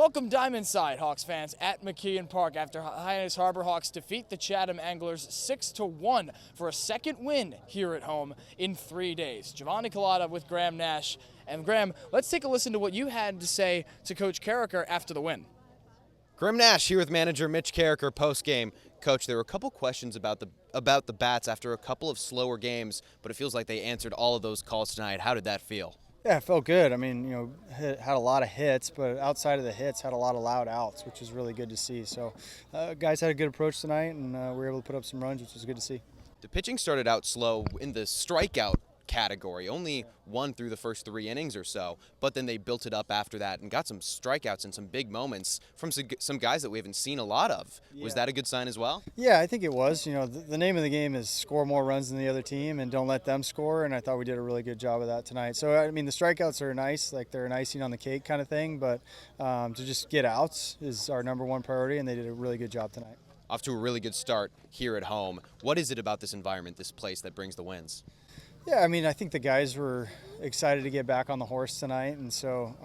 Welcome Diamond Side, Hawks fans, at McKay Park after Hyannis Harbor Hawks defeat the Chatham Anglers 6-1 for a second win here at home in 3 days. Giovanni, Culotta with Graham, Nash. And Graham, let's take a listen to what you had to say to Coach Karraker after the win. Graham Nash here with manager Mitch Karraker post-game. Coach, there were a couple questions about the bats after a couple of slower games, but it feels like they answered all of those calls tonight. How did that feel? Yeah, it felt good. I mean, had a lot of hits, but outside of the hits, had a lot of loud outs, which was really good to see. So, guys had a good approach tonight, and we were able to put up some runs, which was good to see. The pitching started out slow in the strikeout category, only one through the first 3 innings or so, but then they built it up after that and got some strikeouts and some big moments from some guys that we haven't seen a lot of. Yeah. Was that a good sign as well? Yeah, I think it was. The name of the game is score more runs than the other team and don't let them score, and I thought we did a really good job of that tonight. So, I mean, the strikeouts are nice, like they're an icing on the cake kind of thing, but to just get outs is our #1 priority, and they did a really good job tonight. Off to a really good start here at home. What is it about this environment, this place, that brings the wins? Yeah, I mean, I think the guys were excited to get back on the horse tonight, and so,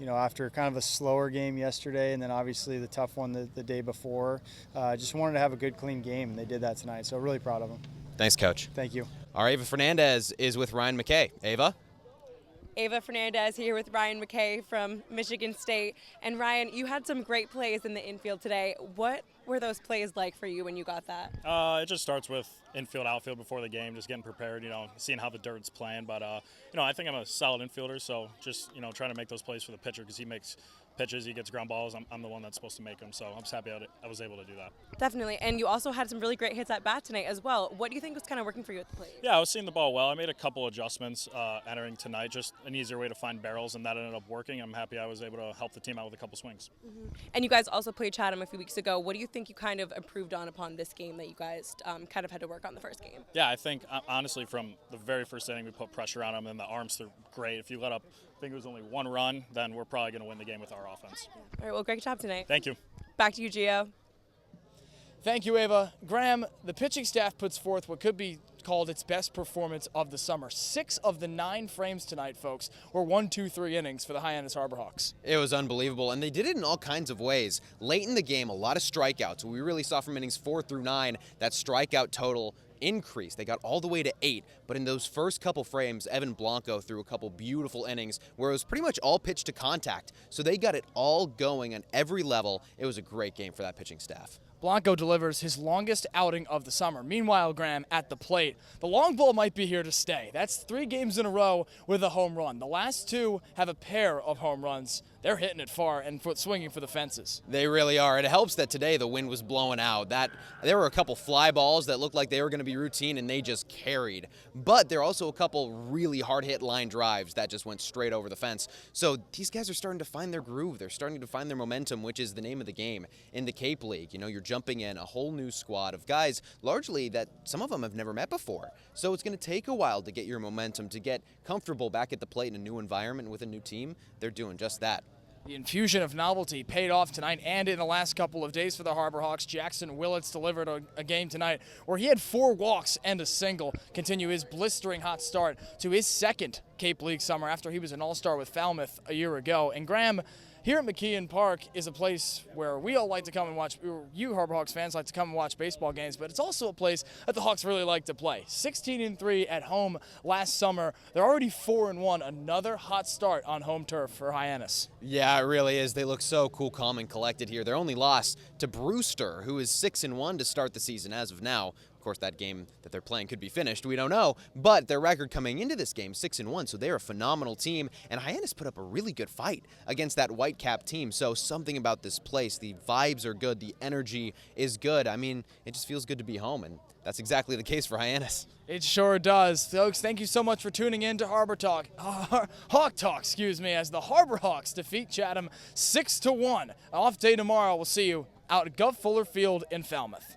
after kind of a slower game yesterday and then obviously the tough one the day before, just wanted to have a good, clean game, and they did that tonight, so really proud of them. Thanks, Coach. Thank you. Our Ava Fernandez is with Ryan McKay. Ava? Ava Fernandez here with Ryan McKay from Michigan State. And Ryan, you had some great plays in the infield today. What were those plays like for you when you got that? It just starts with infield, outfield before the game, just getting prepared, seeing how the dirt's playing. But, I think I'm a solid infielder, so just, trying to make those plays for the pitcher because he makes pitches, he gets ground balls. I'm the one that's supposed to make them, so I'm just happy I was able to do that. Definitely, and you also had some really great hits at bat tonight as well. What do you think was kind of working for you at the plate? Yeah, I was seeing the ball well. I made a couple adjustments entering tonight, just an easier way to find barrels, and that ended up working. I'm happy I was able to help the team out with a couple swings. Mm-hmm. And you guys also played Chatham a few weeks ago. What do you think you kind of improved upon this game that you guys kind of had to work on the first game? Yeah, I think, honestly, from the very first inning, we put pressure on them, and the arms threw great. If you let up, I think it was only 1 run, then we're probably going to win the game with our offense. All right, well, great job tonight. Thank you. Back to you, Gio. Thank you, Ava. Graham, the pitching staff puts forth what could be called its best performance of the summer. 6 of the 9 frames tonight, folks, were 1, 2, 3 innings for the Hyannis Harbor Hawks. It was unbelievable, and they did it in all kinds of ways. Late in the game, a lot of strikeouts. We really saw from innings 4 through 9 that strikeout total increase. They got all the way to 8, but in those first couple frames, Evan Blanco threw a couple beautiful innings where it was pretty much all pitch to contact. So they got it all going on every level. It was a great game for that pitching staff. Blanco delivers his longest outing of the summer. Meanwhile, Graham, at the plate, the long ball might be here to stay. That's 3 games in a row with a home run. The last 2 have a pair of home runs. They're hitting it far and swinging for the fences. They really are. It helps that today the wind was blowing out. There were a couple fly balls that looked like they were going to be routine, and they just carried. But there are also a couple really hard-hit line drives that just went straight over the fence. So these guys are starting to find their groove. They're starting to find their momentum, which is the name of the game. In the Cape League, you're jumping in a whole new squad of guys, largely that some of them have never met before. So it's going to take a while to get your momentum, to get comfortable back at the plate in a new environment with a new team. They're doing just that. The infusion of novelty paid off tonight and in the last couple of days for the Harbor Hawks. Jackson Willits delivered a game tonight where he had 4 walks and a single, continue his blistering hot start to his 2nd Cape League summer after he was an all-star with Falmouth a year ago. And Graham, here at McKay Park is a place where we all like to come and watch, you Harbor Hawks fans like to come and watch baseball games, but it's also a place that the Hawks really like to play. 16-3 at home last summer. They're already 4-1, another hot start on home turf for Hyannis. Yeah, it really is. They look so cool, calm, and collected here. Their only loss to Brewster, who is 6-1 to start the season as of now. Of course, that game that they're playing could be finished. We don't know. But their record coming into this game, 6-1, so they're a phenomenal team. And Hyannis put up a really good fight against that Whitecap team. So something about this place, the vibes are good, the energy is good. I mean, it just feels good to be home, and that's exactly the case for Hyannis. It sure does. Folks, thank you so much for tuning in to Hawk Talk, as the Harbor Hawks defeat Chatham 6-1. Off day tomorrow. We'll see you out at Gov Fuller Field in Falmouth.